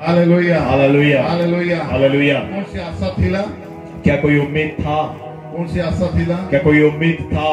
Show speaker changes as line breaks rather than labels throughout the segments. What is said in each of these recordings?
Hallelujah
hallelujah
hallelujah
hallelujah.
कौन सी आशा थिला?
क्या कोई उम्मीद था?
कौन सी आशा थिला?
क्या कोई उम्मीद था?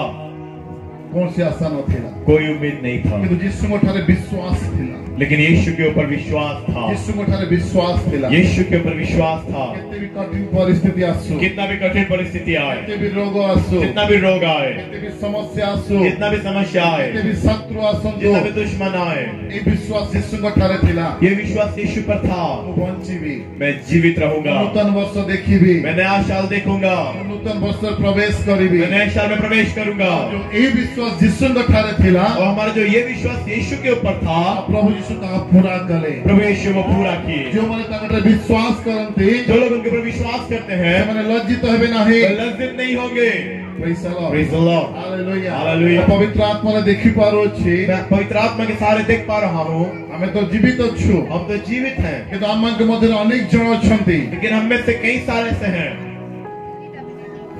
कौन सी आशा नथिला?
कोई उम्मीद नहीं था,
किंतु यीशु ठारे विश्वास थिला।
लेकिन यीशु के ऊपर विश्वास था।
यीशु ठारे विश्वास थिला।
यीशु के ऊपर विश्वास था।
कितने भी कठिन परिस्थिति आसु,
कितना भी कठिन परिस्थिति आए,
कितने भी रोग आसु,
कितना भी रोग आए,
कितने भी समस्या आसु,
कितना भी समस्या आए,
कितने भी शत्रु आसंतु,
जितना भी दुश्मन आए,
ये विश्वास यीशु ठारे थिला।
ये विश्वास यीशु पर था।
बंचीबी,
मैं जीवित रहूंगा,
नूतन वर्ष देखीबी,
मैं नया साल देखूंगा,
नूतन वर्ष प्रवेश करीबी,
मैं नए साल में प्रवेश करूंगा।
जो ये विश्वास यीशु ठारे थिला,
और हमारा जो ये विश्वास यीशु के ऊपर था,
प्रभु यीशु का पूरा करे।
प्रभु यीशु वो पूरा किए।
जो माने ताकत विश्वास करते,
जो लोग उनके ऊपर विश्वास करते हैं,
माने लज्जित हेबे नहीं,
वे लज्जित नहीं होंगे।
Praise the Lord,
praise the Lord,
hallelujah
hallelujah.
पवित्र आत्मा ने देखि पारो छी,
मैं पवित्र आत्मा के सहारे देख पा रहा हूँ।
हमें तो जीवित छु,
हम तो जीवित हैं,
किंतु आम के मध्य अनेक जन अछंती,
लेकिन हम में से कई सारे से हैं,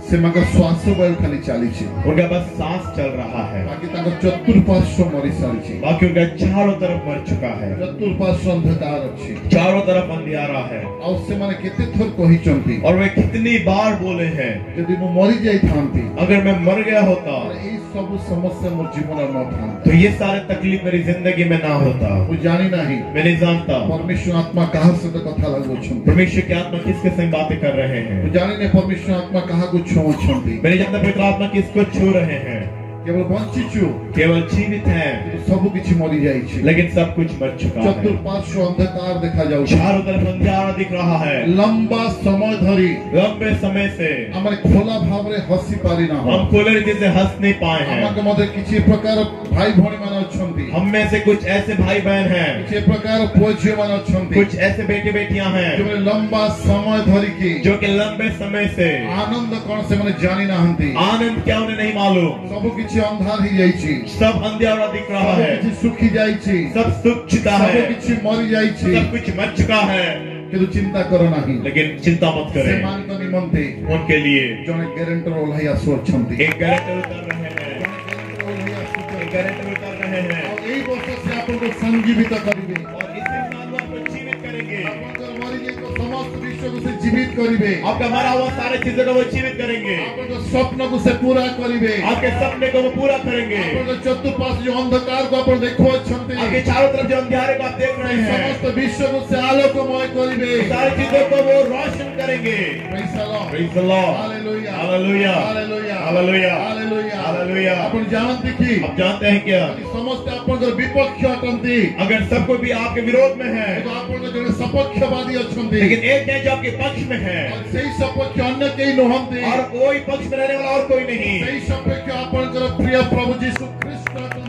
से मगर श्वास वायु खाली चाली छी,
उनका बस सांस चल रहा है,
बाकी ताकर चतुर्पार्श्व मरी सारी छी,
बाकी उनका चारों तरफ मर चुका है,
चतुर्पार्श्व अंधकार अछि,
चारों तरफ अंधियारा है।
और से माने केते थोर कहि चंती,
और वे कितनी बार बोले हैं,
यदि मो मरी जाई थांती,
अगर मैं मर गया होता,
ए सब समस्या मोर जीवन न था,
तो ये सारे तकलीफ मेरी जिंदगी में ना होता।
वो जानी नहीं,
मैं नहीं जानता
परमेश्वर आत्मा कहाँ से तो कथा लगो छंती,
परमेश्वर की आत्मा किसके संग बातें कर रहे हैं।
वो जानी नहीं परमेश्वर आत्मा कहाँ को छो छंती,
मैंने जानता पवित्र आत्मा किसको छू रहे हैं।
केवल बंची छु,
केवल जीवित हैं,
सब किछि मरी जाई छी,
लेकिन सब कुछ मर चुका है।
चतुर्पार्श्व अंधकार देखा जाऊ,
चारों तरफ अंधियारा दिख रहा है।
लंबा समय धरी
लंबे समय से
हमारे खोला भाव रे हसी पारी ना हो,
हम खुले रीति से हंस नहीं पाए हैं।
हमके मध्य किछि प्रकार भाई भौणी मान अछंती,
हम में से कुछ ऐसे भाई बहन हैं,
किछि प्रकार पुओ झियो मान अछंती,
कुछ ऐसे बेटे बेटियां हैं,
जो लंबा समय धरी की
जो कि लंबे समय से
आनंद कौन से माने जानी ना हंती,
आनंद क्या उन्हें नहीं मालूम।
सब किछि अंधार ही जाई छी,
सब अंधियारा दिख रहा
सब
है,
किछि सुखी जाई छी,
सब सूख चुका
सब
है,
किछि मरी जाई छी,
सब कुछ मर चुका है।
किंतु चिंता करो नहीं,
लेकिन चिंता मत करें,
सेमान को निमंते
उनके लिए
जने गारंटर ओल्हाया सो छंती,
एक गारंटर उतर रहे हैं, एक गारंटर उतर रहे हैं,
और एई वर्ष से आपन को संजीवित करिवे,
और इसी साल वो आपको जीवित करेंगे।
आपन मरी जाई तो समस्त विश्व को से जीवित करिवे,
आपका मरा हुआ सारे चीजों को वो जीवित करेंगे,
आपन को स्वप्न को से पूरा करिवे,
आपके सपने को वो पूरा करेंगे,
आपन को चतुर्पार्श्व जो अंधकार को आपन देखो छंती,
आपके चारों तरफ जो अंधियारे को आप देख रहे हैं,
समस्त विश्व को से आलोकमय करिवे,
सारी चीजों को वो रोशन करेंगे।
Praise the Lord,
praise the Lord,
hallelujah
hallelujah,
hallelujah
hallelujah,
hallelujah
hallelujah.
आपन जानते कि
आप जानते हैं क्या,
समस्त आपन को विपक्ष अटंती,
अगर सबको भी आपके विरोध में है,
तो आपन को जने सपक्षवादी अछंती,
लेकिन एक है जो आपके पक्ष में है,
और सही सपक्ष अन्य केही नहंती,
और कोई पक्ष में रहने वाला और कोई नहीं।
सही सपक्ष आपन को प्रिय प्रभु यीशु ख्रीष्ट अटंती,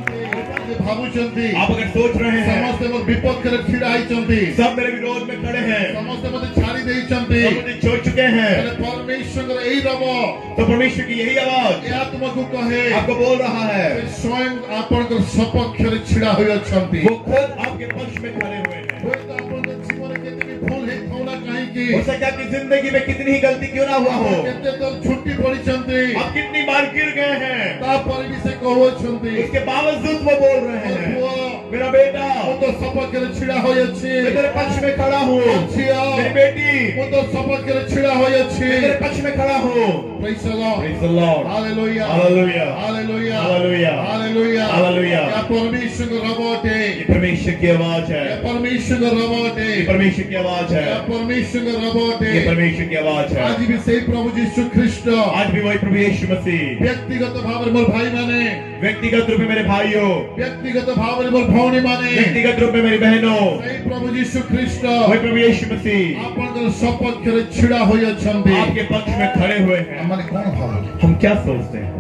भाबुचंती,
आप अगर सोच रहे हैं
समस्त मोर विपक्ष रे छिड़ा आइचंती,
सब मेरे विरोध में खड़े हैं,
समस्त मते छाड़ी देइचंती,
सब मुझे छोड़ चुके हैं,
परमेश्वर को एई रबो,
तो परमेश्वर की यही आवाज
या तुमको कहे
आपको बोल रहा है,
स्वयं आपन को सपक्ष रे छिड़ा होय अछंती,
वो खुद आपके पक्ष में खड़े हुए हैं।
होय तो आपन को जीवन केतनी भूल है कोना कहीं की,
हो सकता है आपकी जिंदगी में कितनी ही गलती क्यों ना हुआ हो,
केते तो छुट्टी पड़ीचंती,
आप कितनी बार गिर गए हैं,
ता पर भी से कहवो छंती,
उसके बावजूद वो बोल रहे हैं,
वो
मेरा बेटा
ମୁଁ ତୋ ସପକ୍ଷରେ ଛିଡ଼ା ହୋଇଅଛି
मैं तेरे पक्ष में खड़ा हूँ
ଝିଅ
मेरी बेटी
ମୁଁ ତୋ ସପକ୍ଷରେ ଛିଡ଼ା ହୋଇଅଛି
मैं तेरे पक्ष में खड़ा हूँ
Praise the Lord.
Praise the Lord
Hallelujah.
Hallelujah
Hallelujah.
Hallelujah
Hallelujah.
Hallelujah
या परमेश्वर का रब अटे
ये परमेश्वर की आवाज है
या परमेश्वर का रब अटे
ये परमेश्वर की आवाज है
या परमेश्वर का रब अटे
ये परमेश्वर की आवाज है
आज भी सही प्रभु यीशु ख्रीष्ट
आज भी वही प्रभु यीशु मसीह
व्यक्तिगत भावरे मोर भाई माने
व्यक्तिगत रूप में मेरे भाइयों
व्यक्तिगत भावरे मोर भौणी माने
व्यक्तिगत रूप में मेरी बहनों
सही प्रभु यीशु ख्रीष्ट
वही प्रभु यीशु मसीह
आपनकर सपक्षरे छिड़ा होई अछंती
आपके पक्ष में खड़े हुए हैं
हमने कौन भाव
हम क्या सोचते हैं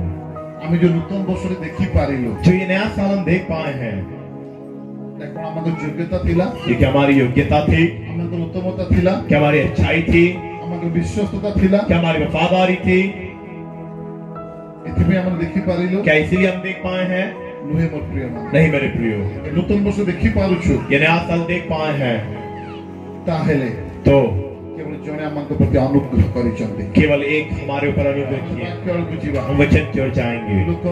আমি जो नूतन वर्षरे देखि पारिलो
जो ये नया साल हम देख पाए हैं
देखो हमर योग्यता थिला
ये क्या हमारी योग्यता थी
हमर उत्तमता थिला
क्या हमारी अच्छाई थी
हमर विश्वस्तता थिला
क्या हमारी वफादारी थी
एथिबे हम देखि पारिलो
क्या इसीलिए हम देख पाए हैं
नुहे मोर प्रिय मान
नहीं मेरे प्रियो
नूतन वर्ष देखि पारुछु
ये नया साल देख पाए हैं
ताहेले
तो
केवल जने हमक प्रति अनुग्रह करिसंती
केवल एक हमारे ऊपर अनुग्रह किया
केवल बुझिबा
हम वचन की ओर जाएंगे
लोक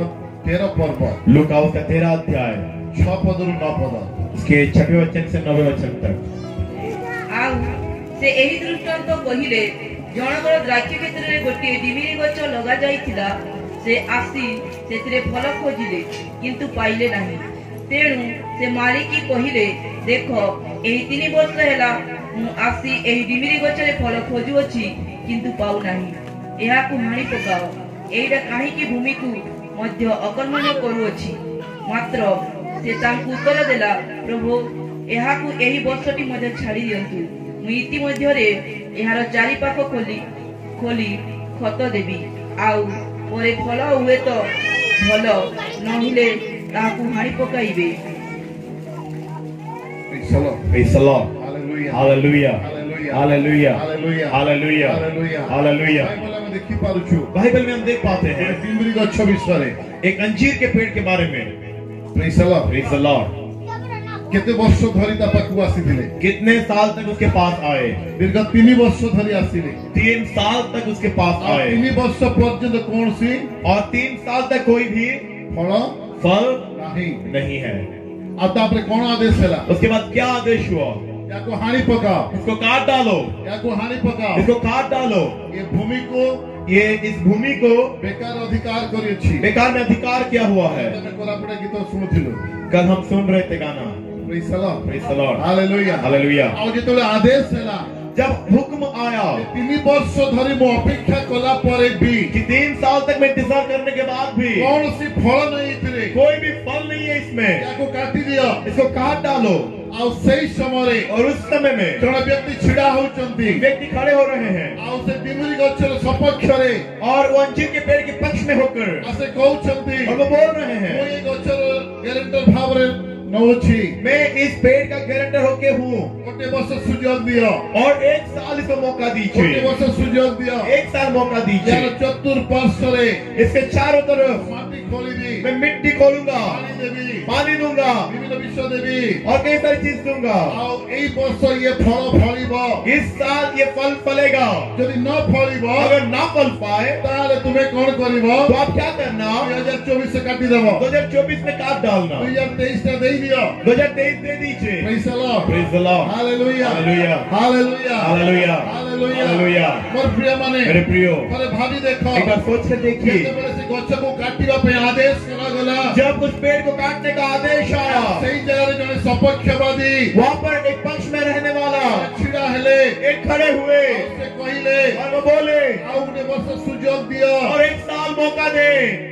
13 पर्व
लूका उसका 13 अध्याय
6 पदरु 9 पद
उसके 6वें वचन से 9वें वचन तक
ଆଉ ସେ ଏହି ଦୃଷ୍ଟାନ୍ତ କହିଲେ ଜଣଙ୍କର ଦ୍ରାକ୍ଷ କ୍ଷେତ୍ରରେ ଗୋଟିଏ ଡିମିରି ଗଛ ଲଗାଯାଇଥିଲା ସେ ଆସି ସେଥିରେ ଫଳ ଖୋଜିଲେ କିନ୍ତୁ ପାଇଲେ ନାହିଁ ତେଣୁ ସେ ମାଳିକି କହିଲେ ଦେଖ ଏହି 3 ବର୍ଷ ହେଲା ମୁଁ ଆସି ଏହି ଡିମିରି ଗଛରେ ଫଳ ଖୋଜୁଅଛି କିନ୍ତୁ ପାଉନାହିଁ ଏହାକୁ ହାଣି ପକାଅ ଏଇଟା କାହିଁକି ଭୂମିକୁ ମଧ୍ୟ ଅକର୍ମଣ୍ୟ କରୁଅଛି ମାତ୍ର ସେ ତାଙ୍କୁ ଉତ୍ତର ଦେଲା ପ୍ରଭୁ ଏହାକୁ ଏହି ବର୍ଷଟି ମଧ୍ୟ ଛାଡ଼ି ଦିଅନ୍ତୁ ମୁଁ ଇତିମଧ୍ୟରେ ଏହାର ଚାରିପାଖ ଖୋଲି ଖତ ଦେବି ଆଉ ପରେ ଫଳ ହୁଏ ତ ଭଲ ନହେଲେ ତାହାକୁ ହାଣି ପକାଇବେ
Praise the Lord
Hallelujah.
Hallelujah
Hallelujah.
Hallelujah
Hallelujah.
Hallelujah
Hallelujah.
Hallelujah
Bible में देखि पारुछु
बाइबल में हम देख पाते हैं
डिम्बरी गछ विषୟରେ
एक अंजीर के पेड़ के बारे में
Praise the Lord.
Praise the Lord
केते वर्ष धरि ता पाखु आसीथिले
कितने साल तक उसके पास आए
दीर्घ 3 वर्ष धरि आसीले
3 साल तक उसके पास
और
आए
3 वर्ष पर्यंत कोनसी
और 3 साल तक कोई भी
फल
फल
नहीं
नहीं है
आ तापरे कोन आदेश हैला
उसके बाद क्या आदेश हुआ
याको हानि पकाओ
इसको काट डालो
याको हानि पकाओ
इसको काट डालो
ये भूमि को
ये इस भूमि को
बेकार अधिकार करिछि
बेकार में अधिकार किया हुआ है
तमे कोरापुडे गीत सुनुथिलो
कल हम सुन रहे थे गाना
praise the Lord
Praise the Lord
hallelujah
Hallelujah
आ जेतले आदेश हैला
जब हुक्म आया
3 वर्ष धरि मो अपेक्षा कला परे भी
कि 3 साल तक मैं इंतजार करने के बाद भी
कोनसी फल नहीं थिले
कोई भी फल नहीं है इसमें
याको काटी दियो
इसको काट डालो
आ सही समय
और उस समय में
जण व्यक्ति छिड़ा होचंती
व्यक्ति खड़े हो रहे हैं
आ से डिमरी गछर सपक्षरे
और वो अंजीर के पेड़ के पक्ष में होकर
आसे कहउचंती
और वो बोल रहे हैं
कोई गछर गारंटर भावरे नौछि
मैं इस पेड़ का गारंटर होके हूँ
गोटे वर्ष सुजोग दियो
और 1 साल इसको मौका
गोटे
दीजिए
वर्ष सुजोग दियो
1 साल मौका
यार
दीजिए
चतुर्पार्श्वरे
इसके चारों तरफ
माटी खोलिबी
मैं मिट्टी खोलूंगा
पानी देबी
पानी दूंगा
विभिन्न विषय देबी
और कई सारी चीज दूंगा
आ एई वर्ष ये फल फलिबो
इस साल ये फल फलेगा
यदि न फलिबो
अगर ना फल पाए
ताले तुमे कोन करिवो
तो आप क्या करना
2024 से काटी देबो
2024 में काट डालना
2023 ता देई दियो
2023 दे दीजिए
praise the Lord
Praise the Lord
hallelujah
Hallelujah
hallelujah
Hallelujah
hallelujah
Hallelujah
मोर प्रिय माने
मेरे प्रियो
अरे भाभी देखो
एक बार सोच कर देखिए
जेतेबेले से गछ को काटिबा पे आदेश करा गला
जब उस पेड़ को काटने का आदेश आया
सही जगह रे जने सपक्षवादी
वहाँ पर एक पक्ष में रहने वाला
छिड़ा हेले
एक खड़े हुए
से कहिले
और वो बोले
आ उने वर्ष सुजोग दियो
और 1 साल मौका दे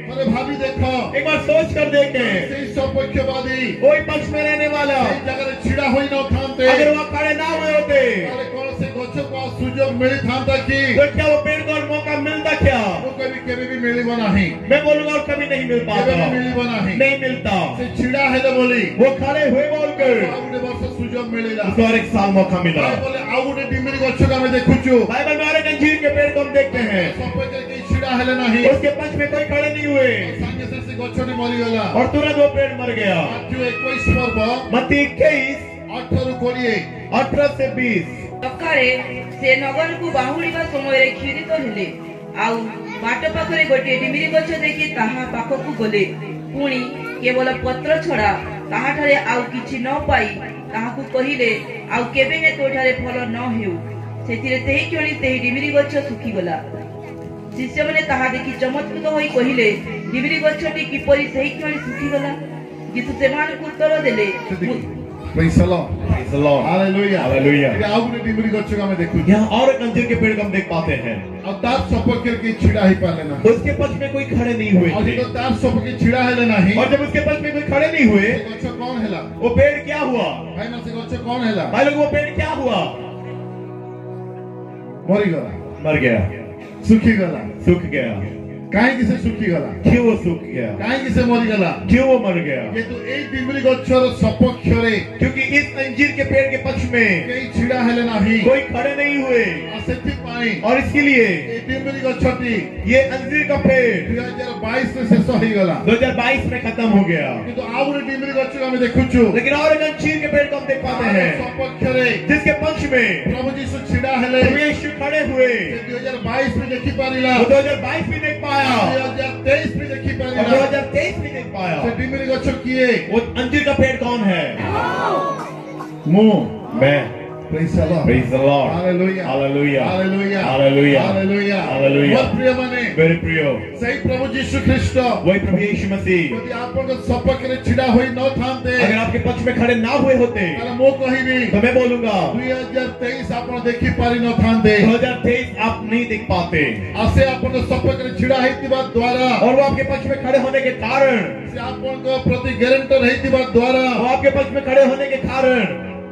अरे भाभी देखो
एक बार सोच कर देखें
सही सपक्षवादी
कोई पक्ष में रहने वाला
सही जगह रे छिड़ा होई न थांते
अगर वहाँ खड़े ना हुए होते
ताले कोन से गछ को सुजोग मिली थांता की
तो क्या वो पेड़ को और मौका मिलता क्या
वो कभी केबे भी मिलिबो नहीं
मैं बोलूंगा और कभी नहीं मिल
केबे
पाता
भी मिलिबो नहीं
नहीं मिलता
से छिड़ा हेले बोली
वो खड़े हुए बोलकर
आ उने वर्ष सुजोग मिलिला
उसको और 1 साल मौका मिला
बोले आ उने डिमरी गछ का मैं देखुछु
बाइबल में और एक अंजीर के पेड़ को हम देखते हैं
सपक्ष के छिड़ा हेले नहीं
उसके पक्ष में कोई खड़े नहीं हुए
संगे से गछटी मरी गला
और तुरंत वो पेड़ मर गया
माथ्यू 21 पर्व
मत्ती 21
18 कोड़िए
18 से 20
ସକାଳେ ସେ ନଗରକୁ ବାହୁଡ଼ିବା ସମୟରେ କ୍ଷୀରିତ ହେଲେ ଆଉ ବାଟ ପାଖରେ ଗୋଟିଏ ଡିମିରି ଗଛ ଦେଖି ତାହା ପାଖକୁ ଗଲେ ପୁଣି କେବଳ ପତ୍ର ଛଡ଼ା ତାହାଠାରେ ଆଉ କିଛି ନ ପାଇ ତାହାକୁ କହିଲେ, ଆଉ କେବେ ହେ ତୋଠାରେ ଫଳ ନ ହେଉ। ସେଥିରେ ସେହି କ୍ଷଣି ସେହି ଡିମିରି ଗଛ ଶୁଖିଗଲା। ଶିଷ୍ୟମାନେ ତାହା ଦେଖି ଚମତ୍କୃତ ହୋଇ କହିଲେ, ଡିମିରି ଗଛଟି କିପରି ସେହି କ୍ଷଣି ଶୁଖିଗଲା? କିନ୍ତୁ ସେମାନଙ୍କୁ ଉତ୍ତର ଦେଲେ,
Praise the Lord.
Praise the Lord.
Hallelujah.
Hallelujah.
ये ଆଉ ଗୋଟେ ଡିମିରି ଗଛକୁ ଆମେ ଦେଖୁଛୁ।
यहाँ और एक अंजीर के पेड़ को हम देख पाते हैं।
ଆଉ ତାର ସପକ୍ଷରେ କେହି ଛିଡା ହେଇପାରିଲେ ନାହିଁ।
उसके पक्ष में कोई खड़े नहीं हुए
ଆଉ
थे।
ଯେତେବେଳେ ତାର ସପକ୍ଷରେ ଛିଡା ହେଲେ ନାହିଁ,
और जब उसके पक्ष में कोई खड़े नहीं हुए,
ସେ ଗଛ କଣ ହେଲା?
वो पेड़ क्या हुआ?
ଭାଇନା ସେ ଗଛ କଣ ହେଲା?
भाई लोग, वो पेड़ क्या हुआ?
ମରିଗଲା,
मर गया,
ଶୁଖିଗଲା।
सूख गया।
କାହିଁକି ସେ ଶୁଖିଗଲା?
क्यों वो सूख गया?
କାହିଁକି ସେ ମରିଗଲା?
क्यों वो मर गया?
ଯେହେତୁ ଏଇ ଡିମିରି ଗଛର ସପକ୍ଷରେ
क्योंकि इस अंजीर के पेड़ के पक्ष में
କେହି ଛିଡା ହେଲେ ନାହିଁ।
कोई खड़े नहीं हुए,
ଆଉ ସେଥିପାଇଁ
और इसके लिए
ଏଇ ଡିମିରି ଗଛଟି
ये अंजीर का पेड़
2022 ରେ ଶେଷ ହେଇଗଲା।
2022 में खत्म हो गया।
କିନ୍ତୁ ଆଉ ଗୋଟେ ଡିମିରି ଗଛକୁ ଆମେ ଦେଖୁଛୁ।
लेकिन और एक अंजीर के पेड़ को हम देख पाते
ତାର
हैं,
ସପକ୍ଷରେ
जिसके पक्ष में
ପ୍ରଭୁ ଯୀଶୁ ଛିଡା ହେଲେ।
प्रभु यीशु खड़े हुए।
ସେ 2022 में ଦେଖି ପାରିଲା,
वो 2022 में देख पाया,
2023 में देखी
और
ପାରିଲା।
2023 में देख पाया।
ସେ ଡିମିରି ଗଛ କିଏ?
वो अंजीर का पेड़ कौन है?
ମୁଁ।
मैं।
Praise the Lord.
Praise the Lord.
Hallelujah.
Hallelujah.
Hallelujah.
Hallelujah.
Hallelujah.
Hallelujah.
ମୋର ପ୍ରିୟମାନେ,
मेरे प्रियो,
ସେଇ ପ୍ରଭୁ ଯୀଶୁ ଖ୍ରୀଷ୍ଟ
वही प्रभु यीशु मसीह
ଯଦି ଆପଣଙ୍କ ସପକ୍ଷରେ ଛିଡା ହୋଇ ନଥାନ୍ତେ,
अगर आपके पक्ष में खड़े ना हुए होते,
ତାହେଲେ ମୁଁ କହିବି
तो मैं बोलूंगा
2023 ଆପଣ ଦେଖି ପାରିନଥାନ୍ତେ।
2023 आप नहीं देख पाते।
ଆଉ ସେ ଆପଣଙ୍କ ସପକ୍ଷରେ ଛିଡା ହେଇଥିବା ଦ୍ୱାରା,
और वो आपके पक्ष में खड़े होने के कारण,
ସେ ଆପଣଙ୍କ ପ୍ରତି ଗ୍ୟାରେଣ୍ଟର ହେଇଥିବା ଦ୍ୱାରା
वो आपके पक्ष में खड़े होने के कारण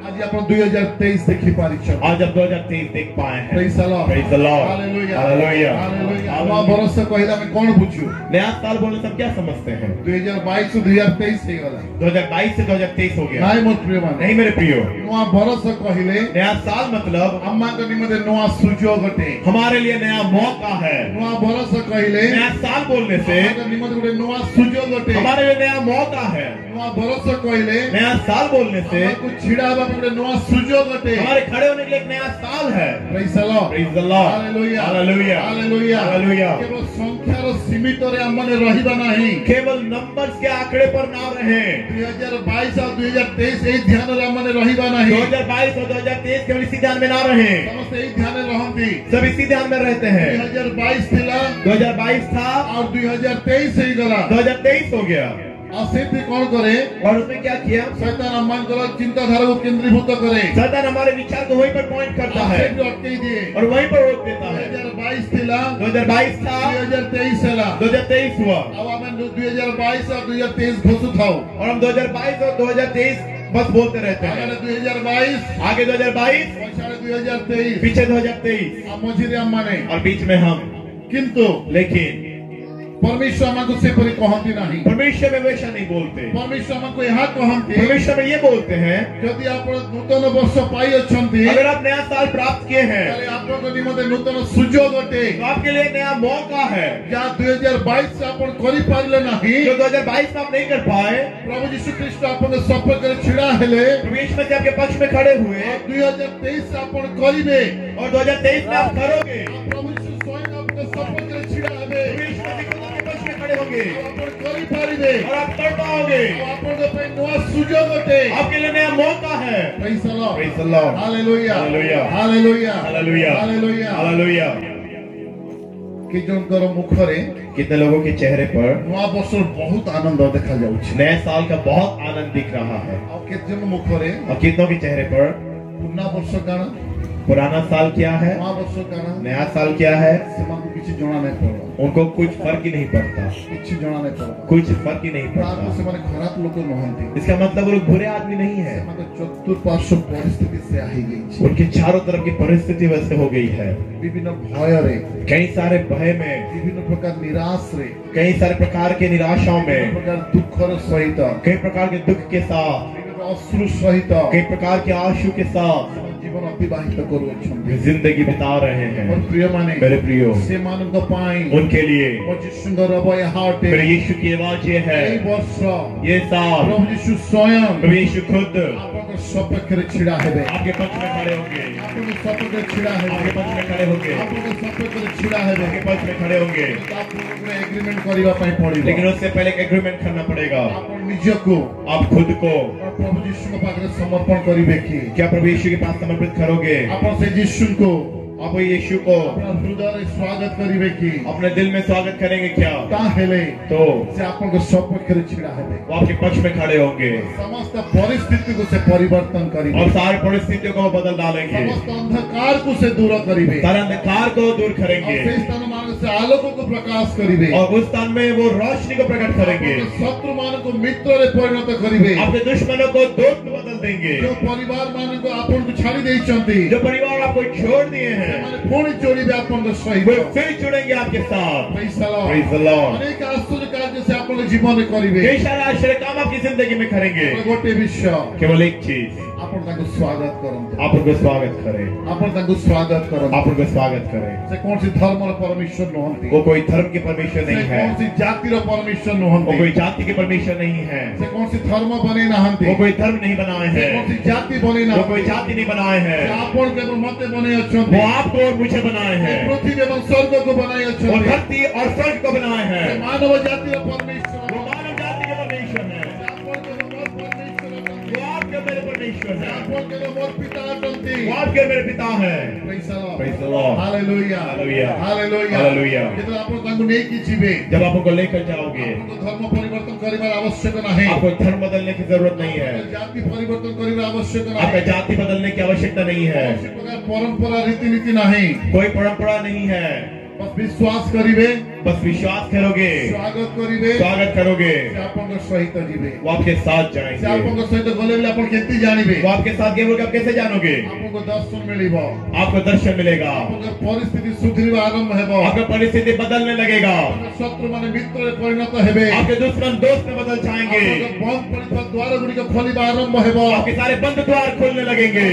ଆଜି ଆପଣ 2023 ଦେଖି ପାରିଛନ୍ତି।
आज आप 2023 देख पाए हैं।
Praise the Lord.
Praise the Lord.
Hallelujah.
Hallelujah.
Hallelujah. नवा बरस କହିଲେ ଆମେ କଣ ବୁଝୁ?
नया साल बोलने से हम क्या समझते हैं?
2022 ରୁ 2023 ହେଇଗଲା।
2022 से 2023 हो गया।
ନାଇଁ ମୋର ପ୍ରିୟମାନେ,
नहीं मेरे प्रियो,
ନୂଆ ବରସ କହିଲେ
नया साल मतलब
ଆମମାନଙ୍କ ନିମନ୍ତେ ନୂଆ ସୁଯୋଗଟେ।
हमारे लिए नया मौका है।
ନୂଆ ବରସ କହିଲେ
नया साल बोलने से
ଆମମାନଙ୍କ ନିମନ୍ତେ ଗୋଟେ ନୂଆ ସୁଯୋଗଟେ।
हमारे लिए नया मौका है।
ନୂଆ ବରସ କହିଲେ
नया साल बोलने से
ଆମକୁ ଛିଡା ହେବା ପାଇଁ ଗୋଟେ ନୂଆ ସୁଯୋଗଟେ।
हमारे खड़े होने के लिए एक नया साल है।
Praise the Lord.
Praise the Lord.
Hallelujah.
Hallelujah.
Hallelujah.
Hallelujah.
କେବଳ ସଂଖ୍ୟାର ସୀମିତରେ ଆମମାନେ ରହିବା ନାହିଁ।
केवल नंबर्स के आंकड़े पर ना रहे।
2022 ଆଉ 2023 ଏଇ ଧ୍ୟାନରେ ଆମମାନେ ରହିବା ନାହିଁ।
2022 और 2023 केवल इसी ध्यान में ना रहे।
ସମସ୍ତେ ଏଇ ଧ୍ୟାନରେ ରହନ୍ତି।
सब इसी ध्यान में रहते हैं।
2022 ଥିଲା
2022 था,
ଆଉ 2023 ହେଇଗଲା।
2023 हो गया।
ଆଉ ସେଇଠି କଣ କରେ?
और उसने क्या किया?
ଶୈତାନ ଆମମାନଙ୍କର ଚିନ୍ତାଧାରାକୁ କେନ୍ଦ୍ରୀଭୂତ କରେ।
शैतान हमारे विचार को वहीं पर पॉइंट करता
ଆଉ
है
ସେଇଠି ଅଟକେଇ ଦିଏ।
और वहीं पर रोक देता है।
2022 ଥିଲା
2022 था,
2023 ହେଲା।
2023 हुआ,
ଆଉ ଆମେ 2022 ଆଉ 2023 ଘୋଷୁଥାଉ।
और हम 2022 और 2023 बस बोलते रहते हैं।
ଆଗରେ 2022,
आगे 2022,
ପଛରେ 2023,
पीछे 2023
ଆଉ ମଝିରେ ଆମମାନେ।
और बीच में हम।
କିନ୍ତୁ
लेकिन
परमेश्वर ଆମକୁ ସେପରି କହନ୍ତି ନାହିଁ।
परमेश्वर में वैसा नहीं बोलते।
परमेश्वर ଆମକୁ ଏହା କହନ୍ତି,
परमेश्वर में ये बोलते हैं,
ଯଦି ଆପଣ ନୂତନ ବର୍ଷ ପାଇଅଛନ୍ତି,
अगर आप नया साल प्राप्त किए हैं
ତାହେଲେ ଆପଣଙ୍କ ନିମନ୍ତେ ନୂତନ ସୁଯୋଗଟେ,
तो आपके लिए नया मौका है।
ଯାହା 2022 ରେ ଆପଣ କରିପାରିଲେ ନାହିଁ।
जो 2022 में आप नहीं कर पाए,
ପ୍ରଭୁ ଯୀଶୁ ଖ୍ରୀଷ୍ଟ ଆପଣଙ୍କ ସପକ୍ଷରେ ଛିଡା ହେଲେ,
परमेश्वर से आपके पक्ष में खड़े हुए,
2023 ରେ ଆପଣ କରିବେ।
और 2023 में आप करोगे।
ପ୍ରଭୁ ଯୀଶୁ ସ୍ୱୟଂ ଆପଣଙ୍କ ସପକ୍ଷରେ ଛିଡା ହେବେ।
परमेश्वर के पक्ष में खड़े होंगे
ଆପଣ କରିପାରିବେ।
और आप कर पाओगे।
ଆଉ ଆପଣଙ୍କ ପାଇଁ ନୂଆ ସୁଯୋଗଟେ।
आपके लिए नया मौका है।
Praise the Lord.
Praise the Lord.
Hallelujah.
Hallelujah.
Hallelujah.
Hallelujah.
Hallelujah.
Hallelujah.
କି ଜଣଙ୍କର ମୁଖରେ
कितने लोगों के चेहरे पर
ନୂଆ ବର୍ଷର ବହୁତ ଆନନ୍ଦ ଦେଖାଯାଉଛି।
नए साल का बहुत आनंद दिख रहा है,
ଆଉ କେତେ ଜଣ ମୁଖରେ
और कितनों के चेहरे पर
ପୁରୁଣା ବର୍ଷ କାଣା,
पुराना साल क्या है,
ନୂଆ ବର୍ଷ କାଣା,
नया साल क्या है,
ସେମାନଙ୍କୁ କିଛି ଜଣା ନାହିଁ ପଡିବ।
उनको कुछ फर्क ही नहीं पड़ता।
କିଛି ଜଣା ନାହିଁ ପଡିବ।
कुछ फर्क ही नहीं
ପ୍ରାୟତଃ
पड़ता।
ସେମାନେ ଖରାପ ଲୋକ ନୁହନ୍ତି।
इसका मतलब वो लोग बुरे आदमी नहीं है।
ସେମାନଙ୍କ ଚତୁଃପାର୍ଶ୍ୱ ପରିସ୍ଥିତି ସେୟା ହେଇଯାଇଛି।
उनकी चारों तरफ की परिस्थिति वैसे हो गई है।
ବିଭିନ୍ନ ଭୟରେ,
कई सारे भय में,
ବିଭିନ୍ନ ପ୍ରକାର ନିରାଶରେ,
कई सारे प्रकार के निराशाओं
ବିଭିନ୍ନ
में,
ପ୍ରକାର ଦୁଃଖର ସହିତ,
कई प्रकार के दुख के साथ,
ବିଭିନ୍ନ ଅଶ୍ରୁ ସହିତ
कई प्रकार के आंसू के साथ
ଜୀବନ जीवन अतिबाहित करूछन्ति
जिंदगी बिता रहे हैं।
और प्रिय माने
मेरे प्रियो,
से मानक पाई
उनके लिए
सुंदर रबय हाटे
मेरे यीशु की आवाज ये है,
वर्ष
ये साल
प्रभु यीशु स्वयं
प्रभु यीशु खुद
आपके सपक्षरे छिड़ा हेबे,
आपके पक्ष में खड़े होंगे,
आपके सपक्षरे छिड़ा
आपके
हेबे,
पक्ष में खड़े होंगे,
आपके सपक्षरे छिड़ा हेबे,
आपके पक्ष में खड़े होंगे।
आपको एग्रीमेंट करिवा पई पड़िबो,
लेकिन उससे पहले एक एग्रीमेंट करना पड़ेगा।
आप निजको
आप खुद को
प्रभु यीशु के पास समर्पण करिवे की,
क्या प्रभु यीशु के पास समर्पित करोगे?
आप से यीशु को
आप यीशु को
अपना हृदय स्वागत करिवे की,
अपने दिल में स्वागत करेंगे क्या?
ता हेले
तो
से आपको सपक्षरे छिड़ा हेबे,
वो आपके पक्ष में खड़े होंगे
समस्त परिस्थिति को से परिवर्तन करिवे,
और सारी परिस्थितियों को बदल डालेंगे,
समस्त अंधकार को से दूर करिवे,
सारे अंधकार को दूर करेंगे
और स्थान मान से आलोक को प्रकाश करिवे,
और उस स्थान में वो रोशनी को प्रकट करेंगे।
शत्रु मान को मित्र रे परिणत करिवे,
अपने दुश्मनों को दोस्त में बदल देंगे।
जो परिवार मान को आपन को छाड़ी देइचंती,
जो परिवार आपको छोड़ दिए हैं
माने पुणी जोड़िबे आपन को सहित,
वो फिर जुड़ेंगे आपके साथ।
Praise the Lord.
Praise the Lord।
अनेक आश्चर्य कार्य से आपन जीवन में करिवे,
कई सारे आश्चर्य काम आपकी जिंदगी में करेंगे।
गोटे विषय
केवल एक चीज,
आपन ताको स्वागत करंतु,
आप उनको स्वागत करें,
आपन ताको स्वागत करंतु,
आप उनको स्वागत करें।
से कौन सी धर्म रो परमेश्वर नहंती,
वो कोई धर्म के परमेश्वर
से
नहीं है,
कौन सी जाति रो परमेश्वर
वो
नहंती,
कोई जाति के परमेश्वर नहीं है,
से कौन सी धर्म बने नहंती,
वो कोई धर्म नहीं बनाए
से कौन
हैं,
सी जाति बने
वो
नहंती,
कोई जाति नहीं बनाए हैं,
आपन के मते बने
वो
अछंती,
आपको और मुझे बनाए हैं,
पृथ्वी एवं स्वर्ग को बनाए
वो
अछंती,
धरती और स्वर्ग को बनाए हैं।
मानव जाति रो परमेश्वर,
वो मानव जाति के परमेश्वर है,
आपन के मोर परमेश्वर,
वो आपके मेरे परमेश्वर है,
आपन के मोर पिता अछंती।
वो आपके मेरे पिता है।
Praise the Lord.
Praise the Lord।
Hallelujah.
Hallelujah।
Hallelujah.
Hallelujah।
जेतरा आपण तांको नै कि जीवे,
जब आप उनको लेकर जाओगे,
आपको धर्म परिवर्तन करिबार आवश्यक नाही,
आपको धर्म बदलने की जरूरत नहीं है,
जाति परिवर्तन करिबार आवश्यक
आपका
नाही,
जाति बदलने की आवश्यकता नहीं है,
कौन सी प्रकार परंपरा रीति-नीति नाही,
कोई परंपरा नहीं है,
बस विश्वास करिवे,
बस विश्वास करोगे,
स्वागत करिवे,
स्वागत करोगे,
से आपण सहित जीवे,
वो आपके साथ
से
जाएंगे,
आपण सहित गले बेले आपण केति जानिबे,
वो आपके साथ गए आप कैसे जानोगे?
आपको दर्शन मिलिबो,
आपको दर्शन मिलेगा,
आपको परिस्थिति सुधरिबा आरंभ हेबो,
आपका परिस्थिति बदलने लगेगा,
शत्रु माने मित्र रे परिणत हेबे,
आपके दुश्मन दोस्त में बदल जाएंगे,
बंद पड़िबा द्वार गुडी को खोलिबा आरंभ हेबो,
आपके सारे बंद द्वार खोलने लगेंगे,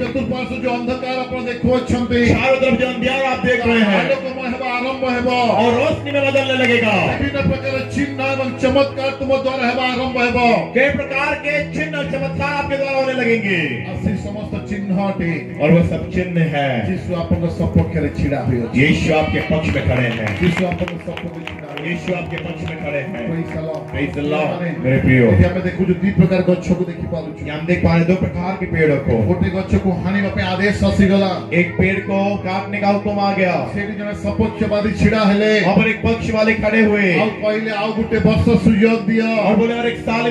चतुर्पार्श्व जो अंधकार आपण देखो छंती,
चारों तरफ जो अंधियार आप देख रहे हैं
आलोकमय हेबा आरंभ हेबो,
और रोशनी में बदलने लगेगा,
विभिन्न प्रकार चिन्ह एवं चमत्कार तुम द्वारा हेबा आरंभ हेबो,
कई प्रकार के चिन्ह और चमत्कार आपके द्वारा होने लगेंगे,
आसी समस्त चिन्हटे
और वो सब चिन्ह है
यीशु आपन सपक्षरे छिड़ा होय,
यीशु आपके पक्ष में खड़े हैं,
यीशु आपन सपक्षरे छिड़ा होय,
यीशु आपके पक्ष में खड़े हैं।
Praise the Lord.
Praise the Lord। मेरे प्रियो,
एठी हमें देखु जो दी प्रकार गच्छ को देखि पालु छु,
हम देख पा रहे दो प्रकार के पेड़ों को,
गोटे गच्छ को हानिबा पे आदेश आसी गला,
एक पेड़ को काटने का हुक्म आ गया,
सेठी जने सपक्षवादी छिड़ा हेले,
वहाँ पर एक पक्ष वाले खड़े हुए
आउ पहिले आउ गुटे वर्ष सुयोग दियो,
और बोले और एक साल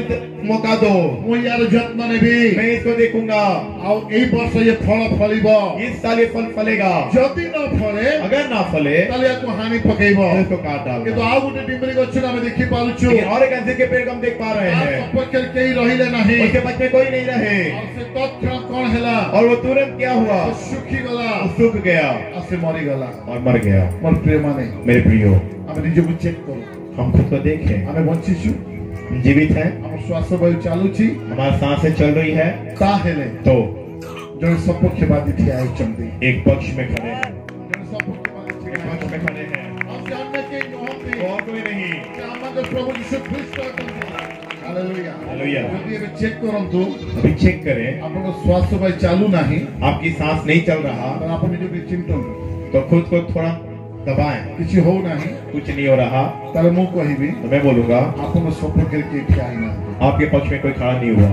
मौका दो,
मु यार जत्न नेबी,
मैं इसको देखूंगा,
आउ एई वर्ष ये फल फलिबो,
इस साल ये फल फलेगा,
जति न फले
अगर ना फले
ताले याको हानि पकेइबो,
तो इसको काट
কিন্তু
डालना।
ଆଉ ଗୋଟେ डिम्बरी गछ ଆମେ ଦେଖି ପାରୁଛୁ,
लेकिन और एक अंजीर के पेड़ को हम देख पा रहे हैं,
ସପକ୍ଷରେ କେହି ରହିଲେ ନାହିଁ,
उसके पक्ष में कोई नहीं रहे,
ଆଉ ସେ ତତ୍କ୍ଷଣାତ୍ କଣ ହେଲା,
और वो तुरंत क्या हुआ,
ଶୁଖିଗଲା,
वो सूख गया
ଆଉ ସେ ମରିଗଲା।
और मर गया।
ମୋର ପ୍ରିୟମାନେ,
मेरे प्रियो,
ଆମେ ନିଜକୁ ଚେକ୍ କରୁ,
हम खुद को देखें,
ଆମେ ବଞ୍ଚିଛୁ,
हम जीवित हैं,
ଆମ ଶ୍ୱାସ ବାୟୁ ଚାଲୁଛି,
हमारी सांसें चल रही है,
ତାହେଲେ
तो
ଜଣେ ସପକ୍ଷବାଦୀ ଠିଆ ହେଇଛନ୍ତି,
एक पक्ष में खड़े हैं,
ଜଣେ ସପକ୍ଷବାଦୀ ଠିଆ
एक पक्ष में खड़े हैं,
ଆଉ ସେ ଅନ୍ୟ କେହି ନୁହନ୍ତି,
और कोई नहीं।
ସେ ଆମର ପ୍ରଭୁ ଯୀଶୁ ଖ୍ରୀଷ୍ଟ ଅଟନ୍ତି। ହାଲେଲୁୟା।
हालेलुया।
ଯଦି ଏବେ ଚେକ୍ କରନ୍ତୁ,
अभी चेक करें,
ଆପଣଙ୍କ ଶ୍ୱାସ ବାୟୁ ଚାଲୁ ନାହିଁ,
आपकी सांस नहीं चल रहा
ତାହେଲେ ଆପଣ ନିଜକୁ ଚିନ୍ତନ୍ତୁ,
तो खुद को थोड़ा दबाएं,
କିଛି ହଉ ନାହିଁ,
कुछ नहीं हो रहा
ତାହେଲେ ମୁଁ କହିବି
तो मैं बोलूंगा
ଆପଣଙ୍କ ସପକ୍ଷରେ କେହି ଠିଆ ହେଇନାହାନ୍ତି।
आपके पक्ष में कोई खड़ा नहीं हुआ।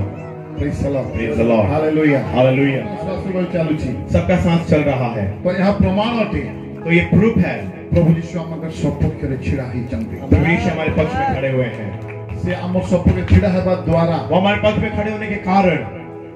Praise the Lord.
Praise the Lord।
Hallelujah.
Hallelujah.
ଶ୍ୱାସ ବାୟୁ ଚାଲୁଛି,
सबका सांस चल रहा है,
ତ ଏହା ପ୍ରମାଣ ଅଟେ
तो ये प्रूफ है
ପ୍ରଭୁ ଯୀଶୁ ଆମ ସପକ୍ଷରେ ଛିଡ଼ା ହେଇଛନ୍ତି।
प्रभु यीशु हमारे पक्ष में खड़े हुए हैं।
ସେ ଆମ ସପକ୍ଷରେ ଛିଡ଼ା ହେବା ଦ୍ୱାରା
वो हमारे पक्ष में खड़े होने के कारण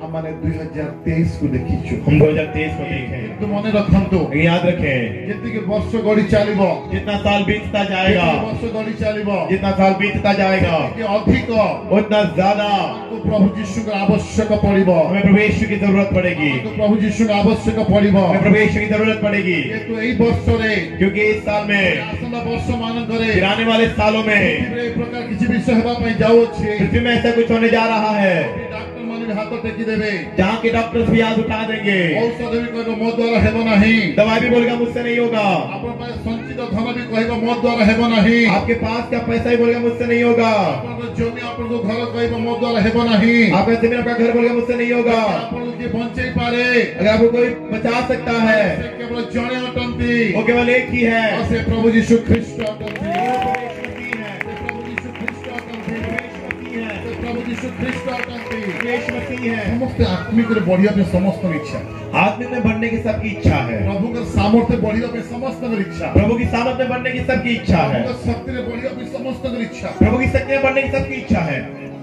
ଆମମାନେ 2023 କୁ ଦେଖିଛୁ।
हम 2023 को देखे।
କିନ୍ତୁ ମନେ ରଖନ୍ତୁ,
लेकिन याद रखें,
ଯେତିକି ବର୍ଷ ଗଡ଼ି ଚାଲିବ,
जितना साल बीतता जाएगा,
ଯେତିକି ବର୍ଷ ଗଡ଼ି ଚାଲିବ,
जितना साल बीतता जाएगा,
ସେତିକି ଅଧିକ
उतना ज्यादा
ଆମକୁ ପ୍ରଭୁ ଯୀଶୁଙ୍କର ଆବଶ୍ୟକ ପଡ଼ିବ,
हमें प्रभु यीशु की जरूरत पड़ेगी,
ଆମକୁ ପ୍ରଭୁ ଯୀଶୁଙ୍କ ଆବଶ୍ୟକ ପଡ଼ିବ।
हमें प्रभु यीशु की जरूरत पड़ेगी,
ଯେହେତୁ ଏଇ ବର୍ଷରେ,
क्योंकि इस साल में,
ଆସନ୍ତା ବର୍ଷ ମାନଙ୍କରେ
फिर आने वाले सालों में
ପୃଥିବୀରେ ଏ ପ୍ରକାର କିଛି ବିଷୟ ହେବା ପାଇଁ ଯାଉଅଛି।
पृथ्वी में ऐसा कुछ होने जा रहा है।
ଡାକ୍ତର ମାନେ खाली हाथ टेकी देवे
जहाँ के डॉक्टर्स भी हाथ उठा देंगे,
औषध भी कहबो मो द्वारा हेबो नहीं
दवाई भी बोलेगा मुझसे नहीं होगा,
आपन पास संचित धन भी कहबो मो द्वारा हेबो नहीं
आपके पास क्या पैसा ही बोलेगा मुझसे नहीं होगा,
आपन जमी आपन को घर कहबो मो द्वारा हेबो नहीं
आपका जमीन आपका घर बोलेगा मुझसे नहीं होगा,
आपन के बंचई पारे
अगर आपको कोई बचा सकता है
से केवल जणे अटंती
वो केवल एक ही है,
और से प्रभु यीशु ख्रीष्ट अटंती
है,
प्रभु यीशु ख्रीष्ट अटंती
है,
प्रभु यीशु ख्रीष्ट अटंती
यीशु मसीह है।
समस्त आत्मिक रे बढ़िया पे समस्त इच्छा
आत्मिक में बढ़ने की सबकी इच्छा है,
प्रभु का सामर्थ्य बढ़िया पे समस्त इच्छा
प्रभु की सामर्थ में बढ़ने की सबकी इच्छा है,
प्रभु का शक्ति रे बढ़िया पे समस्त इच्छा
प्रभु की शक्ति में बढ़ने की सबकी इच्छा है,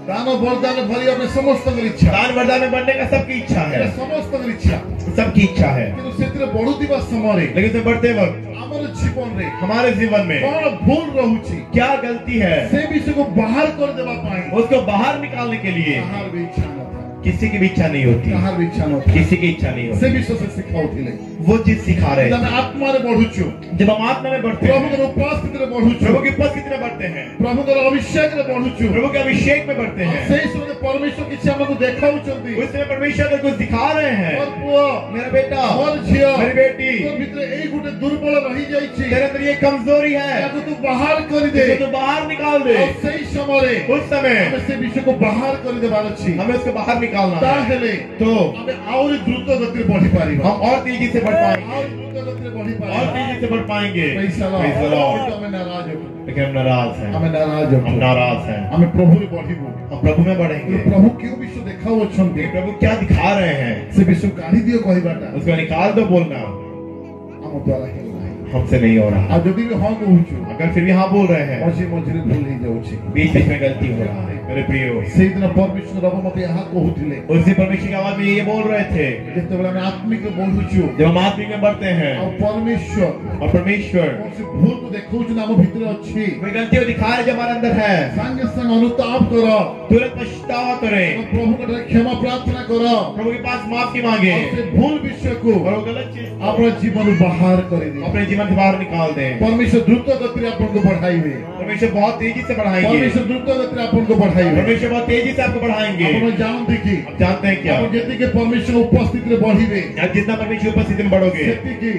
दान और वरदान बढ़िया पे समस्त इच्छा
दान वरदान में बढ़ने का सबकी इच्छा है,
समस्त इच्छा
सबकी इच्छा है,
किंतु सेतिरे बढ़ुतिबा समय
लेकिन इसमें बढ़ते वक्त
हमर जीवन रे
हमारे जीवन में
कौन भूल रहउची
क्या गलती है
से विषय को बाहर कर देबा पाई
उसको बाहर निकालने के लिए
कहार भी इच्छा न था
किसी की भी इच्छा नहीं होती,
कहार भी इच्छा न था
किसी की इच्छा नहीं
से
होती,
विषय से सिखाउथिले
वो चीज सिखा रहे
जब
हैं।
आत्मा रे बढ़ुछु
जब हम आत्मा में बढ़ते
प्रभु
हैं,
के उपस्थिति रे बढ़ुछु
प्रभु की उपस्थिति में बढ़ते हैं,
प्रभु के अभिषेक रे बढ़ुछु
प्रभु के अभिषेक में बढ़ते हैं,
से समय परमेश्वर किछ हमको देखाउचंती
उसमें परमेश्वर को कुछ दिखा रहे हैं,
और पुओ
मेरा बेटा
और झियो
मेरी बेटी
तो भीतर एई गुटे दुर्बल रही जाईची
तेरे अंदर ये कमजोरी है,
ताको तू बाहर कर दे
इसको तो बाहर निकाल दे,
और सही समय रे
उस समय
हमें से विषय को बाहर कर देबार अछि
हमें उसको बाहर निकालना है,
ताहेले
तो
हमें और द्रुत गति रे बढ़ी पारिबा
हम और तेजी से बढ़ पाएंगे,
और द्रुत गति रे बढ़ी
और
पारिबा
तेजी से बढ़ पाएंगे।
Praise the Lord.
Praise the Lord।
हमें नाराज हो
लेकिन हम नाराज हैं,
हमें नाराज हो
हम नाराज हैं,
हमें प्रभु रे बढ़ीबो
हम प्रभु में बढ़ेंगे।
प्रभु क्यों विश्व देखाओ छंती
प्रभु क्या दिखा रहे हैं
से विश्व गाड़ी दियो कहबाटा
उसको निकाल दो बोलना
हम द्वारा हेल नाही
हमसे नहीं हो रहा,
आ जदी भी हां कहूछु
अगर फिर भी हाँ बोल रहे हैं
मझे मझे भूल ही जाउछि
बीच बीच में गलती हो रहा है। मेरे प्रियो
से दिन परमेश्वर बाबा मते यहां कहूथिले
उसी परमेश्वर की आवाज में ये बोल रहे थे,
जते बेला में आत्मिक बोलुछु
जब हम आत्मिक में बढ़ते हैं
और परमेश्वर
और परमेश्वर
कौन से भूल को देखौछु नाम भीतर अछि
कोई गलती को दिखा रहे जो हमारे अंदर है,
संग संग अनुताप करो
तुरंत पछतावा करें,
और प्रभु के क्षमा प्रार्थना करो
प्रभु के पास माफी मांगे
और से भूल विषय को
और वो गलत चीज
अपना जीवन बाहर कर दे
अपने जीवन से बाहर निकाल दें।
परमेश्वर द्रुत गति रे आपन को बढ़ाइबे
परमेश्वर बहुत तेजी से बढ़ाएंगे,
परमेश्वर द्रुत गति रे आपन को बढ़ाइबे
परमेश्वर बहुत तेजी से आपको बढ़ाएंगे।
आपण जान देखी
आप जानते हैं क्या,
आपण जति के परमेश्वर उपस्थिति रे बढ़िबे
आप जितना परमेश्वर उपस्थिति में बढ़ोगे
सेति की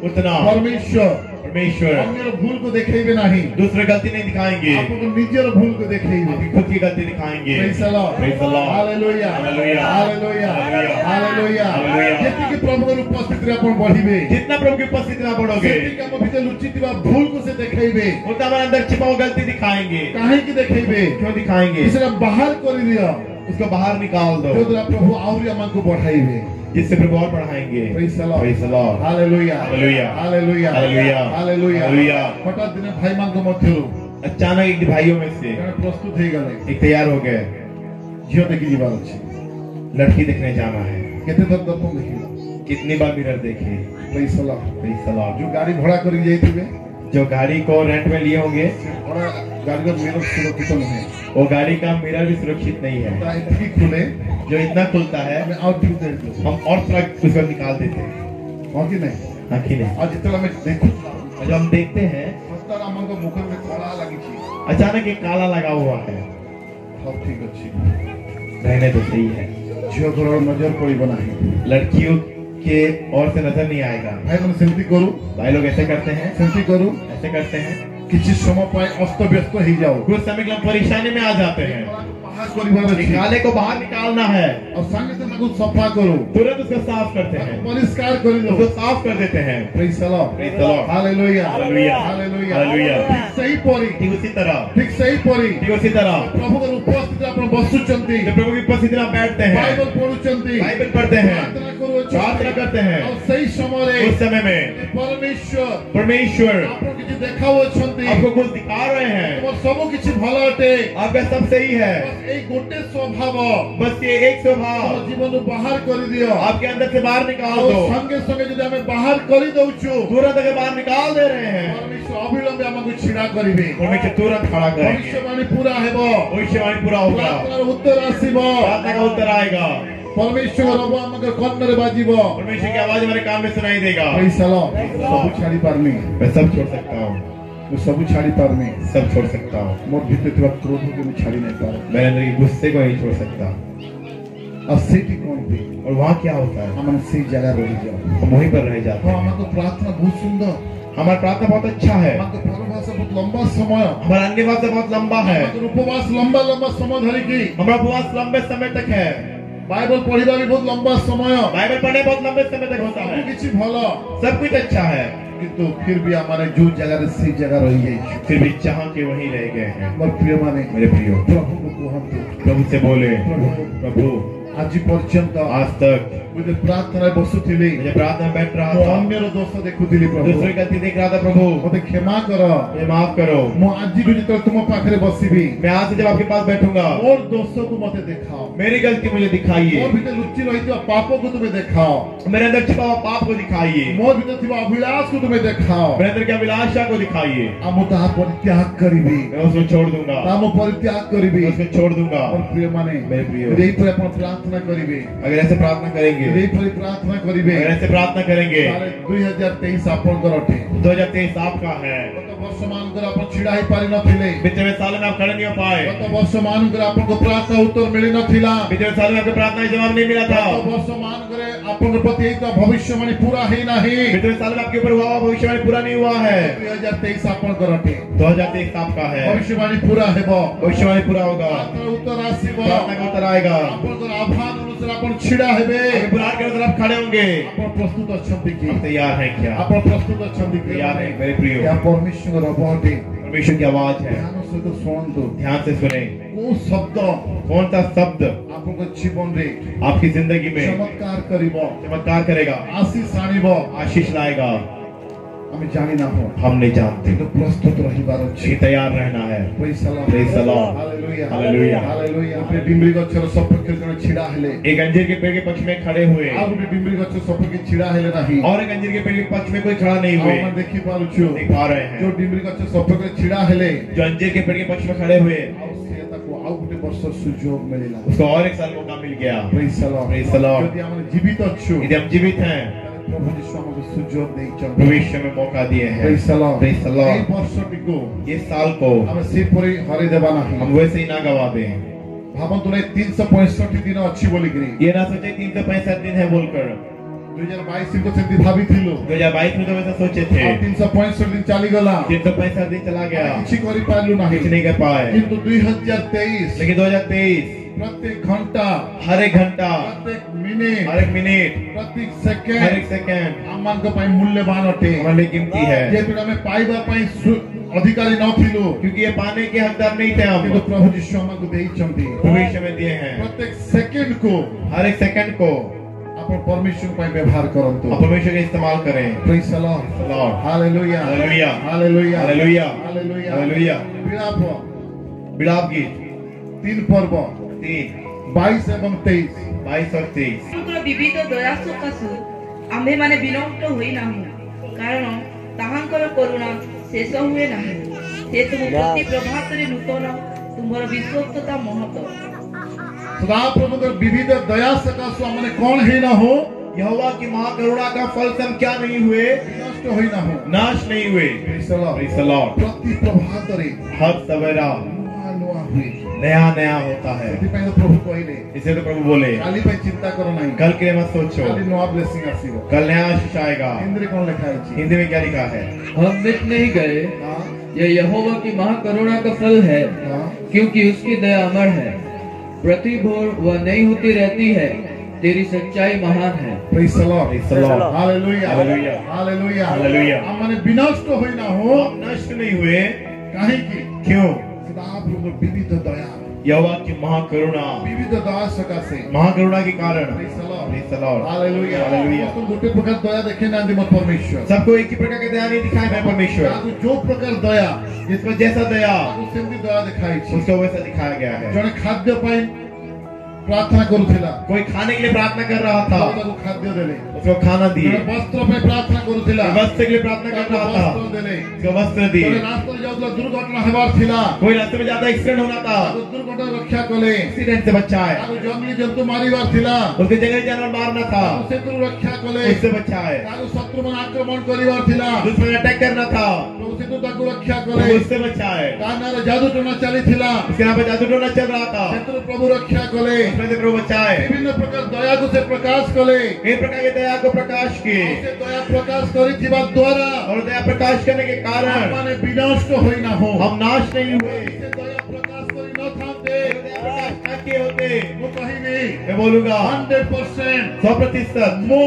उतना
परमेश्वर
परमेश्वर
अन्यर भूल को देखेबे नहीं
दूसरे गलती नहीं दिखाएंगे,
आपन को निजर भूल को देखेबे
आपकी खुद की गलती दिखाएंगे।
Praise the Lord
Praise the Lord।
Hallelujah
Hallelujah।
Hallelujah
Hallelujah।
Hallelujah
Hallelujah।
जति के प्रभु के उपस्थिति रे आपण बढ़िबे
जितना प्रभु की उपस्थिति में बढ़ोगे
सेति के हम भीतर लुचितिबा भूल को से देखेबे
उतना हमारे अंदर छिपा हुआ गलती दिखाएंगे।
काहे की देखेबे
क्यों दिखाएंगे?
इसरा बाहर कर दियो
उसको बाहर निकाल दो,
जो द्वारा प्रभु आउरी हमन को बढ़ाइबे
जिससे प्रभु और बढ़ाएंगे।
Praise the Lord।
Praise the Lord।
Hallelujah
Hallelujah।
Hallelujah
Hallelujah।
Hallelujah
Hallelujah।
हठात दिन भाई मान को मध्यरु
अचानक एक भाइयों में से
जने प्रस्तुत हे गले
एक तैयार हो गए,
झियो देखि जीवार अछि
लड़की देखने जाना है।
केते तक दर्पण देखिला
कितनी बार मिरर देखे?
Praise the Lord।
Praise the Lord।
जो गाड़ी भाड़ा करी जाइतिबे
जो गाड़ी को रेंट में लिए होंगे
बड़ा गाड़ी का मिरर सुरक्षित नहीं है
वो गाड़ी का मिरर भी सुरक्षित नहीं है,
ता इतनी खुले
जो इतना खुलता है
हमें आउट ठीक दे दो
हम और थोड़ा उसको निकाल देते हैं।
हां कि नहीं
आखिर नहीं,
आज इतना मैं देखू
और जब हम देखते हैं
सत्ता रामन को मुख में काला लगी छी
अचानक एक काला लगा हुआ है।
सब ठीक अछि
रहने तो सही है,
झियो घर नजर पड़ी बनाई
लड़कियों के और से नजर नहीं आएगा।
भाई मन सेंती करू
भाई लोग ऐसे करते हैं,
सेंती करू
ऐसे करते हैं,
किछि समय पाए अस्त व्यस्त हो जाओ
कुछ समय के लिए हम परेशानी में आ जाते हैं।
बाहर करिवार अछि
निकाले को बाहर निकालना है,
और संग से ताको सफा करो
तुरंत उसको साफ करते हैं,
परिष्कार कर दो
उसको साफ कर देते हैं।
Praise the Lord
Praise the Lord।
Hallelujah
Hallelujah।
Hallelujah
Hallelujah।
ठीक सही परी
ठीक उसी तरह
ठीक सही परी
ठीक उसी तरह
प्रभु के उपस्थिति आपण बसुचंती
जब प्रभु की उपस्थिति में आप बैठते हैं,
बाइबल पढुचंती
बाइबल पढ़ते हैं,
प्रार्थना करू
प्रार्थना करते हैं,
और सही समय रे
उस समय में
परमेश्वर
परमेश्वर
आपण किछि देखाओ छंती
आपको कुछ दिखा रहे हैं,
और सब किछि भलो अटे
आपका सब सही है,
बस एक गोटे स्वभाव
बस ये एक स्वभाव
हम जीवन बाहर कर दियो
आपके अंदर से बाहर निकाल
और
दो।
संगे संगे जदि हमें बाहर करी दउछु
तुरंत अगर बाहर निकाल दे रहे हैं,
परमेश्वर अविलंबे हमको छिड़ा करिवे
परमेश्वर तुरंत खड़ा करेंगे,
भविष्यवाणी पूरा हेबो
भविष्यवाणी पूरा होगा,
प्रार्थनार उत्तर आसीबो
प्रार्थना का उत्तर आएगा,
परमेश्वर रब हमके कन्नरे बाजीबो
परमेश्वर की आवाज हमारे कान में सुनाई देगा।
प्रेज द लॉर्ड सब छाड़ी पारनी
मैं सब छोड़ सकता हूँ,
मैं सब छाड़ी पारनी
सब छोड़ सकता हूँ,
मोर भीतरଥିବା क्रोध को मैं छाड़ी नहीं पार
मेरे अंदर के गुस्से को नहीं छोड़ सकता,
और सेठी कौन थी
और वहाँ क्या होता है?
हम से जगह रही जाओ
हम वहीं पर रह जाते
हाँ
हैं।
हमको प्रार्थना बहुत सुंदर
हमारा प्रार्थना बहुत अच्छा है।
हमको परभाषा बहुत लंबा समय
हमारा अन्य भाषा बहुत लंबा है।
हमको उपवास लंबा लंबा समय धरी की
हमारा उपवास लंबे समय तक है।
बाइबल पढ़िबा भी बहुत लंबा समय
बाइबल पढ़ने बहुत लंबे समय तक होता है।
किछि भलो
सब कुछ अच्छा है,
किंतु फिर भी हमारे जो जगह से जगह रही गई
फिर भी जहाँ के वहीं रह गए हैं।
मोर प्रिय माने
मेरे प्रियो,
प्रभु को कहंतु
प्रभु से बोले,
प्रभु
प्रभु
आज पर्यंत
आज तक
मुझे प्रार्थना बसुथिली
मुझे प्रार्थना में बैठ रहा
मो
था,
अन्यर दोष देखुथिली प्रभु
दूसरे गलती देख रहा था। प्रभु
मते क्षमा कर
मुझे माफ करो।
मो आज भी जब तुम पाखरे बसिबी
मैं आज से जब आपके पास बैठूंगा,
मोर दोष को मते दिखाओ
मेरी गलती मुझे दिखाइए,
मोर भीतर लुचि रहितो पाप को तुम्हें दिखाओ
मेरे अंदर छिपा हुआ पाप को दिखाइए,
मोर भीतर थिबा अभिलाष को तुम्हें दिखाओ
मेरे अंदर की अभिलाषा को दिखाइए।
हम ताहा परित्याग करिबी
मैं उसको छोड़ दूंगा,
हम परित्याग करिबी
मैं उसको छोड़ दूंगा।
और प्रिय माने
मेरे प्रियो,
यदि पर अपन प्रार्थना करिबे
अगर ऐसे प्रार्थना करेंगे,
यदि पर प्रार्थना करिबे
अगर ऐसे प्रार्थना करेंगे,
सारे 2023 आपन करटे
2023 आपका है।
गत वर्ष मानकर अपन छिड़ा ही पारि नथिले
पिछले साल में आप खड़े नहीं हो पाए,
गत वर्ष मानकर अपन को प्रार्थना उत्तर मिली नथिला
पिछले साल में आपके प्रार्थना का जवाब नहीं मिला था,
गत वर्ष मानकर अपन प्रति एक भविष्यवाणी पूरा ही नहीं
पिछले साल में आपके ऊपर हुआ भविष्यवाणी पूरा नहीं हुआ है।
2023 आपन करटे
2023 आपका है,
भविष्यवाणी पूरा हेबो
भविष्यवाणी पूरा होगा,
प्रार्थना उत्तर आसीबो
प्रार्थना का उत्तर आएगा,
अपन को आह्वान अनुसार अपन छिड़ा हेबे
बुलार के अनुसार आप खड़े होंगे।
अपन प्रस्तुत अछंती की
आप तैयार हैं क्या?
अपन प्रस्तुत अछंती की
तैयार हैं मेरे प्रियो?
या परमेश्वर अबहटे
परमेश्वर की आवाज है,
ध्यान से तो सुनतु
ध्यान से सुने।
को शब्द
कौन सा शब्द
आपको जीवन रे
आपकी जिंदगी में
चमत्कार करिबो
चमत्कार करेगा,
आशीष आनिबो
आशीष लाएगा?
हम जानि ना हो
हम नहीं जानते,
तो प्रस्तुत रहिबार
ये
अछि
तैयार रहना है।
Praise the Lord
Praise the Lord.
Hallelujah
hallelujah.
Hallelujah अपने डिम्बरी गछर सपक्ष जने छिड़ा हेले
एक अंजीर के पेड़ के पक्ष में खड़े हुए
आ गोटे डिम्बरी गछ सपक्ष छिड़ा हेले नाही
और एक अंजीर के पेड़ के पक्ष में कोई खड़ा नहीं हुए,
हम देखि पारुछु
देख पा रहे
जो
हैं।
डिम्बरी गछ सपक्ष छिड़ा हेले
जो अंजीर के पेड़ के पक्ष में खड़े हुए,
आ से ताको आ गोटे वर्ष सुजोग मिलिला
उसको और एक साल मौका मिल गया।
Praise the Lord
Praise the Lord.
यदि हम जीवित अछु
यदि हम जीवित हैं,
प्रभु यीशु हमको सुजोग देइछन
भविष्य में मौका दिए हैं।
Praise the Lord
Praise the Lord.
ए वर्षटिको
ये साल को
हम से परि हरि देबा नाही
हम वैसे ही ना गवा दें।
भावंतु नै 365 दिन अछि बोली करी
ये ना सोचे 365 दिन है बोलकर।
2022 को सेंती भाभी थिलो
2022 में तो वैसा सोचे
आ
थे,
365 दिन चली गला
365 दिन चला गया,
किछि करि पारलु नाही
कुछ नहीं कर पाए।
किंतु 2023
लेकिन 2023
प्रत्येक घंटा
हर एक घंटा,
प्रत्येक मिनिट
हर एक मिनट,
प्रत्येक
हर
सेकेंड
एक सेकंड
आमान को पाई मूल्यवान अटे
हमारे लिए कीमती है,
जेतु हमें पाइबा पाई अधिकारी नथिलो
क्योंकि ये पाने के हकदार नहीं थे हम,
किंतु प्रभु यीशु हमको देइछंती
भविष्य में दिए हैं।
प्रत्येक सेकंड को
हर एक सेकंड को
अपन परमेश्वर पाई व्यवहार करंतु
आप परमेश्वर का इस्तेमाल करें।
Praise the Lord
Lord
hallelujah
hallelujah
hallelujah
hallelujah
hallelujah
hallelujah.
विलाप
विलाप गीत
3 पर्व
3,
22 एवं 23
22 और 23।
ତାଙ୍କର ବିବିଧ ଦୟା ସକାଶୁ ଆମ୍ଭେମାନେ ବିନଷ୍ଟ ହୋଇନାହୁଁ, କାରଣ ତାହାଙ୍କର କରୁଣା ଶେଷ ହୁଏ ନାହିଁ। ସେ ତୁମ ପ୍ରତି ପ୍ରଭାତରେ ନୂତନ, ତୁମର ବିଶ୍ୱସ୍ତତା ମହତ।
सदा प्रभु का विविध दया सकाशु हमने कौन है ना हो
यहोवा की महाकरुणा का फल से हम क्या नहीं हुए,
नष्ट होई ना हो
नाश नहीं हुए।
Praise the Lord
Praise the Lord.
प्रति प्रभातरे
हर सवेरा
नुआ नुआ हुई
नया नया होता है।
ସେଥିପାଇଁ ତ ପ୍ରଭୁ କହିଲେ
इसे तो प्रभु बोले
କାଲି ପାଇଁ ଚିନ୍ତା କର ନାହିଁ
कल के लिए मत सोचो,
କାଲି ନୂଆ ବ୍ଲେସିଂ ଆସିବ
कल नया आशीष आएगा।
ହିନ୍ଦୀରେ କଣ ଲେଖା ହେଇଛି
हिंदी में क्या लिखा है?
हम मिट नहीं गए,
ହଁ
यह यहोवा की महाकरुणा का फल है,
ହଁ
क्योंकि उसकी दया अमर है। प्रति भोर वह नई होती रहती है, तेरी सच्चाई महान है।
Praise the Lord
Praise the Lord.
Hallelujah
hallelujah
hallelujah
hallelujah.
हमने विनष्ट होई ना हो
आप नष्ट नहीं हुए,
काहेकि
क्यों?
सदा प्रभु विविध दया
यहोवा की महाकरुणा,
विविध दया सकाशे
महाकरुणा के कारण।
Praise the Lord
Praise the Lord.
Hallelujah
hallelujah.
तो गोटे प्रकार दया देखे ना मत परमेश्वर
सबको एक ही प्रकार की दया नहीं दिखाई मैं परमेश्वर,
ताकू जो प्रकार दया
जिसको जैसा दया
ताकू सेमती दया दिखाई छी
उसको वैसा दिखाया गया है।
जने खाद्य पाई प्रार्थना करूथिला
कोई खाने के लिए प्रार्थना कर रहा था,
ताकू खाद्य देले
उसको खाना दिए।
जने वस्त्र पे प्रार्थना करूथिला
वस्त्र के लिए प्रार्थना कर रहा था,
वस्त्र देले
उसको वस्त्र दिए।
जने रास्ता जाउला दुर्घटना हेबार थिला
कोई रास्ते में ज्यादा एक्सीडेंट होना था,
ताकू दुर्घटना रक्षा कले
एक्सीडेंट से बचाए।
ताकू जंगली जंतु मारिबार थिला
उसके जंगली जानवर मारना था,
ताकू शत्रु रक्षा कले
उससे बचाए।
ताकू शत्रु मन आक्रमण करिबार थिला
दुश्मन अटैक करना था,
तो शत्रु ताकू रक्षा
वो
कले
उससे बचाए।
तानारे जादू टोना चली थिला
उसके यहाँ पे जादू टोना चल रहा था,
शत्रु प्रभु रक्षा कले
इसमें से प्रभु बचाए।
विभिन्न प्रकार दया को से प्रकाश कले
कई प्रकार की दया को प्रकाश किए
से दया प्रकाश करी जीवा द्वारा
और दया प्रकाश करने के कारण
माने विनाश तो होई ना हो
हम नाश नहीं हुए।
से दया प्रकाश करी न थाते
दया प्रकाश न किए होते
वो कहिबी
मैं बोलूंगा
100%
100%
मो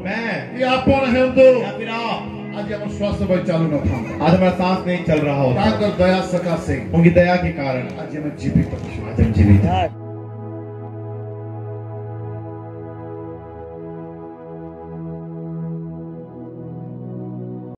मैं
ये आपन हेंदो
या फिर आप
आज हम श्वास भाई चालू न था
आज हमारा सांस नहीं चल रहा होता
ताकर दया सकाशे
उनकी दया के कारण
आज हम जीवित
आज हम जीवित हैं।